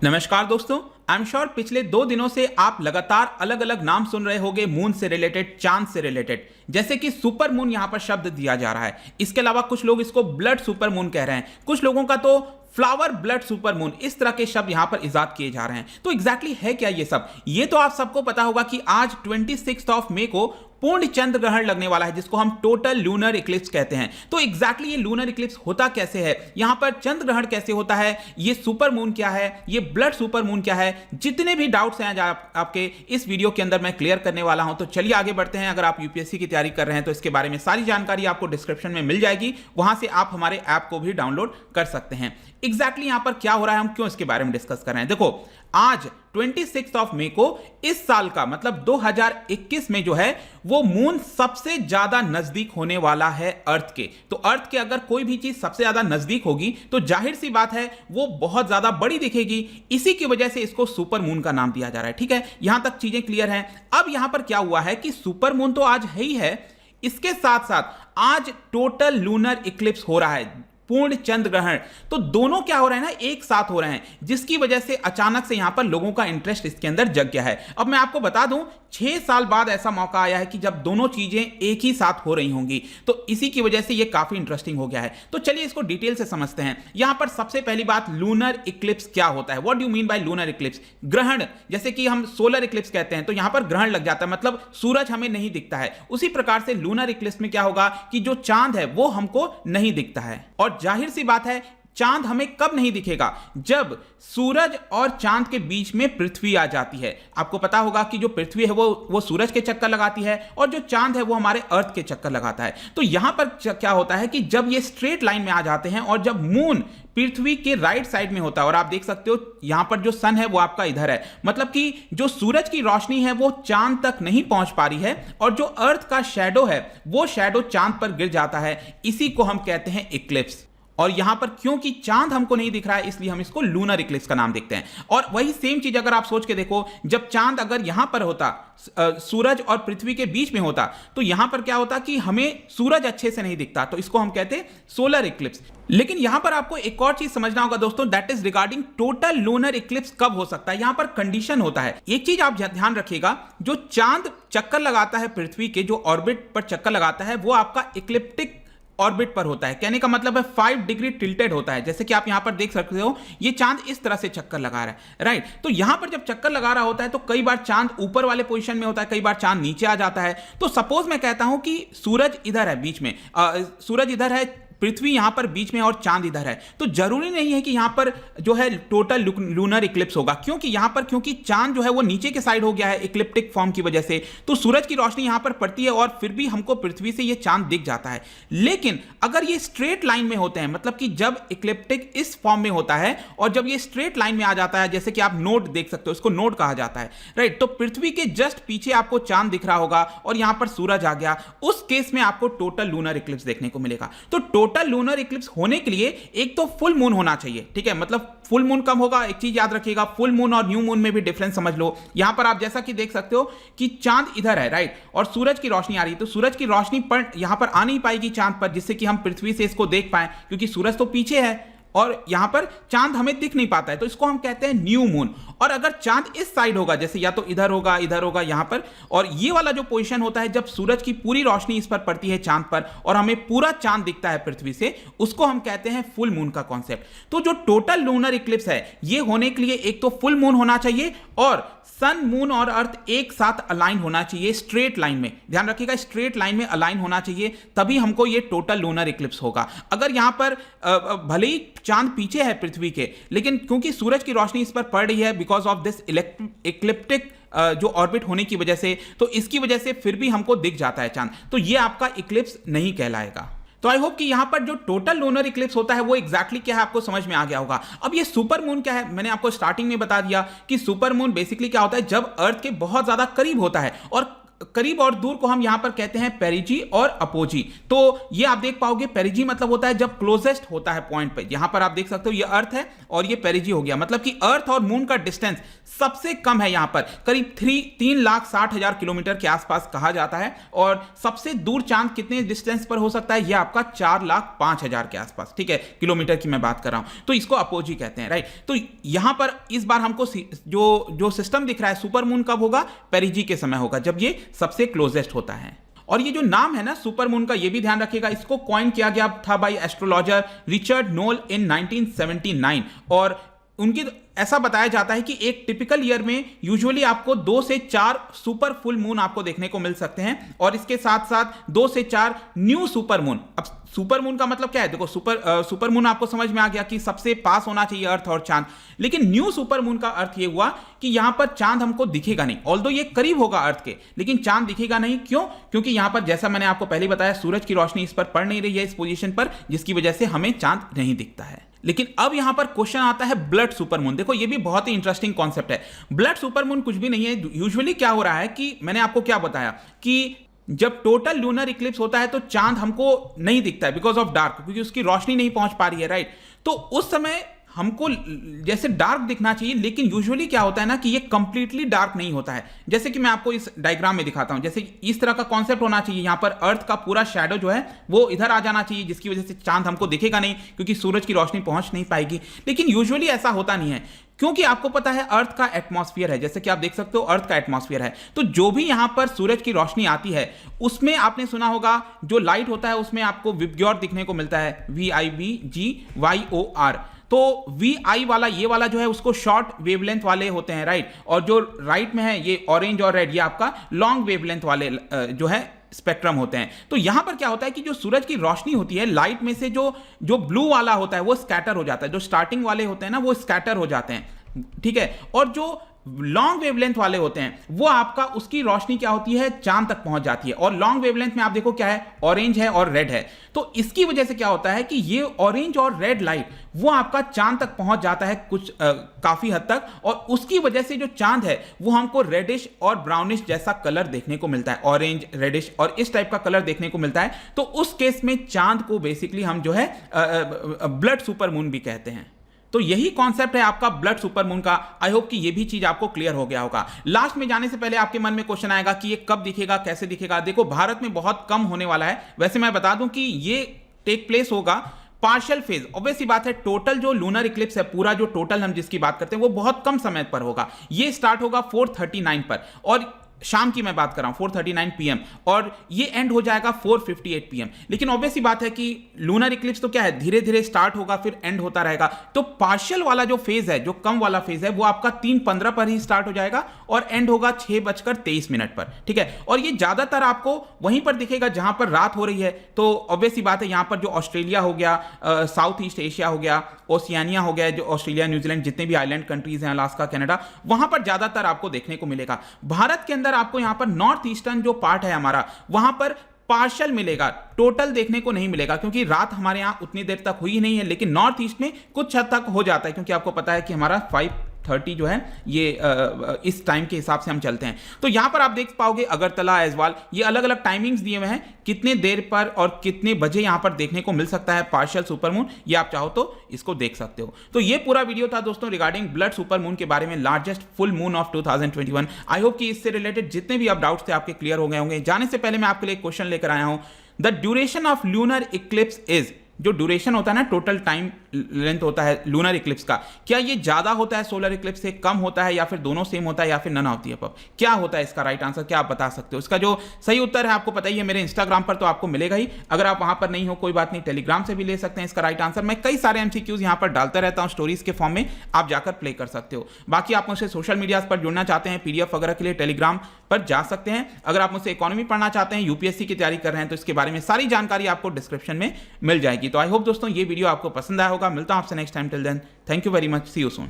नमस्कार दोस्तों, I am sure पिछले 2 दिनों से आप लगातार अलग अलग नाम सुन रहे होंगे मून से रिलेटेड, चांद से रिलेटेड। जैसे कि सुपर मून यहां पर शब्द दिया जा रहा है। इसके अलावा कुछ लोग इसको ब्लड सुपर मून कह रहे हैं, कुछ लोगों का तो फ्लावर ब्लड सुपर मून, इस तरह के शब्द यहां पर इजाद किए जा रहे हैं। तो एग्जैक्टली है क्या ये सब? ये तो आप सबको पता होगा कि आज 26 मई को पूर्ण चंद्र ग्रहण लगने वाला है, जिसको हम टोटल लूनर इक्लिप्स कहते हैं। तो एग्जैक्टली ये लूनर इक्लिप्स होता कैसे है, यहां पर चंद्र ग्रहण कैसे होता है, ये सुपर मून क्या है, ये ब्लड सुपर मून क्या है, जितने भी डाउट्स हैं आज आपके इस वीडियो के अंदर मैं क्लियर करने वाला हूं। तो चलिए आगे बढ़ते हैं। अगर आप यूपीएससी की तैयारी कर रहे हैं तो इसके बारे में सारी जानकारी आपको डिस्क्रिप्शन में मिल जाएगी, वहां से आप हमारे ऐप को भी डाउनलोड कर सकते हैं। एग्जैक्टली यहां पर क्या हो रहा है, हम क्यों इसके बारे में डिस्कस कर रहे हैं। देखो, आज 26 मई को इस साल का मतलब 2021 में जो है वो मून सबसे ज्यादा नजदीक होने वाला है अर्थ के। तो अर्थ के अगर कोई भी चीज सबसे ज्यादा नजदीक होगी तो जाहिर सी बात है वो बहुत ज्यादा बड़ी दिखेगी। इसी की वजह से इसको सुपर मून का नाम दिया जा रहा है। ठीक है, यहां तक चीजें क्लियर हैं। अब यहां पर क्या हुआ है कि सुपर मून तो आज है ही है, इसके साथ साथ आज टोटल लूनर इक्लिप्स हो रहा है, पूर्ण चंद्र ग्रहण। तो दोनों क्या हो रहे हैं ना, एक साथ हो रहे हैं, जिसकी वजह से अचानक से यहां पर लोगों का इंटरेस्ट इसके अंदर जग गया है। अब मैं आपको बता दूं, 6 साल बाद ऐसा मौका आया है कि जब दोनों चीजें एक ही साथ हो रही होंगी, तो इसी की वजह से यह काफी इंटरेस्टिंग हो गया है। तो चलिए इसको डिटेल से समझते हैं। यहां पर सबसे पहली बात, लूनर इक्लिप्स क्या होता है। What do you mean by lunar Eclipse? ग्रहण, जैसे कि हम सोलर इक्लिप्स कहते हैं, तो यहां पर ग्रहण लग जाता है, मतलब सूरज हमें नहीं दिखता है। उसी प्रकार से लूनर इक्लिप्स में क्या होगा कि जो चांद है वो हमको नहीं दिखता है। और जाहिर सी बात है, चांद हमें कब नहीं दिखेगा? जब सूरज और चांद के बीच में पृथ्वी आ जाती है। आपको पता होगा कि जो पृथ्वी है वो सूरज के चक्कर लगाती है और जो चांद है वो हमारे अर्थ के चक्कर लगाता है। तो यहां पर क्या होता है कि जब ये स्ट्रेट लाइन में आ जाते हैं और जब मून पृथ्वी के राइट साइड में होता है, और आप देख सकते हो यहां पर जो सन है वो आपका इधर है, मतलब कि जो सूरज की रोशनी है वो चांद तक नहीं पहुंच पा रही है और जो अर्थ का शैडो है वो शैडो चांद पर गिर जाता है। इसी को हम कहते हैं इक्लिप्स। और यहां पर क्योंकि चांद हमको नहीं दिख रहा है, इसलिए हम इसको लूनर इक्लिप्स का नाम देखते हैं। और वही सेम चीज अगर आप सोच के देखो, जब चांद अगर यहां पर होता, सूरज और पृथ्वी के बीच में होता, तो यहां पर क्या होता कि हमें सूरज अच्छे से नहीं दिखता, तो इसको हम कहते हैं सोलर इक्लिप्स। लेकिन यहां पर आपको एक और चीज समझना होगा दोस्तों, that is regarding total lunar Eclipse कब हो सकता है। यहां पर कंडीशन होता है, एक चीज आप ध्यान रखिएगा, जो चांद चक्कर लगाता है पृथ्वी के, जो ऑर्बिट पर चक्कर लगाता है, वो आपका इक्लिप्टिक ऑर्बिट पर होता है। कहने का मतलब है 5 डिग्री टिल्टेड होता है। जैसे कि आप यहां पर देख सकते हो, ये चांद इस तरह से चक्कर लगा रहा है, राइट। तो यहां पर जब चक्कर लगा रहा होता है तो कई बार चांद ऊपर वाले पोजीशन में होता है, कई बार चांद नीचे आ जाता है। तो सपोज मैं कहता हूं कि सूरज इधर है बीच में, सूरज इधर है, पृथ्वी यहां पर बीच में और चांद इधर है, तो जरूरी नहीं है कि यहां पर जो है टोटल लूनर इक्लिप्स होगा, क्योंकि चांद जो है वो नीचे के साइड हो गया है इक्लिप्टिक फॉर्म की वजह से। तो सूरज की रोशनी यहां पर पड़ती है और फिर भी हमको पृथ्वी से ये चांद दिख जाता है। लेकिन अगर ये स्ट्रेट लाइन में होते हैं, मतलब कि जब इक्लिप्टिक इस फॉर्म में होता है और जब ये स्ट्रेट लाइन में आ जाता है, जैसे कि आप नोड देख सकते हो, इसको नोड कहा जाता है, राइट। तो पृथ्वी के जस्ट पीछे आपको चांद दिख रहा होगा और यहां पर सूरज आ गया, उस केस में आपको टोटल लूनर इक्लिप्स देखने को मिलेगा। तो टोटल लूनर इक्लिप्स होने के लिए एक तो फुल मून होना चाहिए, ठीक है, मतलब फुल मून कब होगा, एक चीज याद रखिएगा, फुल मून और न्यू मून में भी डिफरेंस समझ लो। यहां पर आप जैसा कि देख सकते हो कि चांद इधर है, राइट, और सूरज की रोशनी आ रही है, तो सूरज की रोशनी पर यहां पर आ नहीं पाएगी चांद पर, जिससे कि हम पृथ्वी से इसको देख पाए, क्योंकि सूरज तो पीछे है और यहां पर चांद हमें दिख नहीं पाता है, तो इसको हम कहते हैं न्यू मून। और अगर चांद इस साइड होगा, जैसे या तो इधर होगा यहां पर, और ये वाला जो पोजीशन होता है जब सूरज की पूरी रोशनी इस पर पड़ती है चांद पर और हमें पूरा चांद दिखता है पृथ्वी से, उसको हम कहते हैं फुल मून का कॉन्सेप्ट। तो जो टोटल लूनर इक्लिप्स है, ये होने के लिए एक तो फुल मून होना चाहिए और सन, मून और अर्थ एक साथ अलाइन होना चाहिए स्ट्रेट लाइन में। ध्यान रखिएगा, स्ट्रेट लाइन में अलाइन होना चाहिए, तभी हमको ये टोटल लूनर इक्लिप्स होगा। अगर यहां पर भले ही चांद पीछे है पृथ्वी के, लेकिन क्योंकि सूरज की रोशनी इस पर पड़ रही है बिकॉज ऑफ दिस इक्लिप्टिक जो ऑर्बिट होने की वजह से, तो इसकी वजह से फिर भी हमको दिख जाता है चांद, तो ये आपका इक्लिप्स नहीं कहलाएगा। तो आई होप कि यहां पर जो टोटल लूनर इक्लिप्स होता है वो एग्जैक्टली क्या है आपको समझ में आ गया होगा। अब ये सुपर मून क्या है, मैंने आपको स्टार्टिंग में बता दिया कि सुपर मून बेसिकली क्या होता है, जब अर्थ के बहुत ज्यादा करीब होता है। और करीब और दूर को हम यहां पर कहते हैं पेरिजी और अपोजी। तो ये आप देख पाओगे, पेरिजी मतलब होता है जब क्लोजेस्ट होता है पॉइंट पे। यहां पर आप देख सकते हो ये अर्थ है और ये पेरिजी हो गया, मतलब कि अर्थ और मून का डिस्टेंस सबसे कम है यहां पर, करीब 3,60,000 किलोमीटर के आसपास कहा जाता है। और सबसे दूर चांद कितने डिस्टेंस पर हो सकता है, ये आपका 4,05,000 के आसपास, ठीक है, किलोमीटर की मैं बात कर रहा हूं। तो इसको अपोजी कहते हैं, राइट। तो यहां पर इस बार हमको जो सिस्टम दिख रहा है सुपर मून कब होगा, पेरिजी के समय होगा, जब ये सबसे क्लोजेस्ट होता है। और ये जो नाम है ना सुपर मून का, ये भी ध्यान रखिएगा, इसको कॉइन किया गया था बाय एस्ट्रोलॉजर रिचर्ड नोल इन 1979। और उनकी ऐसा बताया जाता है कि एक टिपिकल ईयर में यूजुअली आपको 2 से 4 सुपर फुल मून आपको देखने को मिल सकते हैं, और इसके साथ साथ 2 से 4 न्यू सुपर मून। अब सुपर मून का मतलब क्या है, देखो सुपर मून आपको समझ में आ गया कि सबसे पास होना चाहिए अर्थ और चांद, लेकिन न्यू सुपर मून का अर्थ ये हुआ कि यहां पर चांद हमको दिखेगा नहीं, ऑल्दो ये करीब होगा अर्थ के, लेकिन चांद दिखेगा नहीं। क्यों? क्योंकि यहां पर जैसा मैंने आपको पहले बताया सूरज की रोशनी इस पर पड़ नहीं रही है, इस पोजीशन पर, जिसकी वजह से हमें चांद नहीं दिखता है। लेकिन अब यहां पर क्वेश्चन आता है ब्लड सुपरमून। देखो ये भी बहुत ही इंटरेस्टिंग कॉन्सेप्ट है। ब्लड सुपरमून कुछ भी नहीं है। यूजुअली क्या हो रहा है कि मैंने आपको क्या बताया कि जब टोटल लूनर इक्लिप्स होता है तो चांद हमको नहीं दिखता है बिकॉज ऑफ डार्क, क्योंकि उसकी रोशनी नहीं पहुंच पा रही है, राइट। तो उस समय हमको जैसे डार्क दिखना चाहिए, लेकिन यूजुअली क्या होता है ना कि ये कंप्लीटली डार्क नहीं होता है। जैसे कि मैं आपको इस डायग्राम में दिखाता हूं, जैसे इस तरह का कॉन्सेप्ट होना चाहिए। यहां पर अर्थ का पूरा शैडो जो है वो इधर आ जाना चाहिए, जिसकी वजह से चांद हमको दिखेगा नहीं, क्योंकि सूरज की रोशनी पहुंच नहीं पाएगी। लेकिन यूजुअली ऐसा होता नहीं है, क्योंकि आपको पता है अर्थ का एटमॉस्फेयर है, जैसे कि आप देख सकते हो अर्थ का एटमॉस्फेयर है। तो जो भी यहां पर सूरज की रोशनी आती है उसमें आपने सुना होगा जो लाइट होता है उसमें आपको विबग्योर दिखने को मिलता है, VIBGYOR। तो VI वाला ये वाला जो है उसको शॉर्ट वेवलेंथ वाले होते हैं, राइट। और जो राइट में है ये ऑरेंज और रेड, ये आपका लॉन्ग वेवलेंथ वाले जो है स्पेक्ट्रम होते हैं। तो यहां पर क्या होता है कि जो सूरज की रोशनी होती है लाइट में से जो ब्लू वाला होता है वो स्कैटर हो जाता है, जो स्टार्टिंग वाले होते हैं ना वो स्कैटर हो जाते हैं, ठीक है। और जो लॉन्ग वेवलेंथ वाले होते हैं वो आपका उसकी रोशनी क्या होती है चांद तक पहुंच जाती है। और लॉन्ग वेवलेंथ में आप देखो क्या है, ऑरेंज है और रेड है। तो इसकी वजह से क्या होता है कि ये ऑरेंज और रेड लाइट वो आपका चांद तक पहुंच जाता है कुछ काफी हद तक, और उसकी वजह से जो चांद है वो हमको रेडिश और ब्राउनिश जैसा कलर देखने को मिलता है, ऑरेंज रेडिश और इस टाइप का कलर देखने को मिलता है। तो उस केस में चांद को बेसिकली हम जो है ब्लड सुपरमून भी कहते हैं। तो यही कॉन्सेप्ट है आपका ब्लड सुपरमून का। आई होप कि ये भी चीज आपको क्लियर हो गया होगा। लास्ट में जाने से पहले आपके मन में क्वेश्चन आएगा कि ये कब दिखेगा, कैसे दिखेगा। देखो भारत में बहुत कम होने वाला है। वैसे मैं बता दूं कि ये टेक प्लेस होगा पार्शियल फेज। ऑब्वियस सी बात है, टोटल जो लूनर इक्लिप्स है पूरा जो टोटल हम जिसकी बात करते हैं वो बहुत कम समय पर होगा। ये स्टार्ट होगा 4:39 पर, और शाम की मैं बात कर रहा हूं 4:39 PM, और ये एंड हो जाएगा 4:58 PM। लेकिन ऑब्वियस सी बात है कि लूनर इक्लिप्स तो क्या है, धीरे धीरे स्टार्ट होगा फिर एंड होता रहेगा। तो पार्शियल वाला जो फेज है, जो कम वाला फेज है, वो आपका 3:15 पर ही स्टार्ट हो जाएगा और एंड होगा 6:23 पर, ठीक है। और ये ज्यादातर आपको वहीं पर दिखेगा जहां पर रात हो रही है। तो ऑब्वियस सी बात है यहां पर जो ऑस्ट्रेलिया हो गया, साउथ ईस्ट एशिया हो गया, ओशियानिया हो गया, जो ऑस्ट्रेलिया न्यूजीलैंड जितने भी आइलैंड कंट्रीज हैं, अलास्का कनाडा, वहां पर ज्यादातर आपको देखने को मिलेगा। भारत के अंदर आपको यहां पर नॉर्थ ईस्टर्न जो पार्ट है हमारा, वहां पर पार्शियल मिलेगा, टोटल देखने को नहीं मिलेगा, क्योंकि रात हमारे यहां उतनी देर तक हुई नहीं है। लेकिन नॉर्थ ईस्ट में कुछ हद तक हो जाता है, क्योंकि आपको पता है कि हमारा 5:30 जो है ये इस टाइम के हिसाब से हम चलते हैं। तो यहां पर आप देख पाओगे अगरतला, ऐजवाल, ये अलग अलग टाइमिंग्स दिए हुए हैं, कितने देर पर और कितने बजे यहां पर देखने को मिल सकता है पार्शियल सुपरमून। ये आप चाहो तो इसको देख सकते हो। तो ये पूरा वीडियो था दोस्तों रिगार्डिंग ब्लड सुपरमून के बारे में, largest full moon of 2021। I hope कि इससे रिलेटेड जितने भी आप डाउट्स थे आपके क्लियर हो गए होंगे। जाने से पहले मैं आपके लिए एक क्वेश्चन लेकर आया हूं, the duration of lunar Eclipse is, जो ड्यूरेशन होता है ना, टोटल टाइम लेंथ होता है लूनर इक्लिप्स का, क्या ये ज्यादा होता है सोलर इक्लिप्स से, कम होता है, या फिर दोनों सेम होता है, या फिर नन ऑफ द अबव? क्या होता है इसका राइट आंसर, क्या आप बता सकते हो? इसका जो सही उत्तर है आपको पता ही है, मेरे इंस्टाग्राम पर तो आपको मिलेगा ही। अगर आप वहां पर नहीं हो कोई बात नहीं, टेलीग्राम से भी ले सकते हैं इसका राइट आंसर। मैं कई सारे MCQs यहां पर डालता रहता हूं स्टोरीज के फॉर्म में, आप जाकर प्ले कर सकते हो। बाकी आप मुझसे सोशल मीडिया पर जुड़ना चाहते हैं, PDF वगैरह के लिए टेलीग्राम पर जा सकते हैं। अगर आप मुझसे इकोनॉमी पढ़ना चाहते हैं, UPSC की तैयारी कर रहे हैं, तो इसके बारे में सारी जानकारी आपको डिस्क्रिप्शन में मिल जाएगी। तो आई होप दोस्तों ये वीडियो आपको पसंद आया होगा। मिलता हूं आपसे next time, till then thank you very much, see you soon.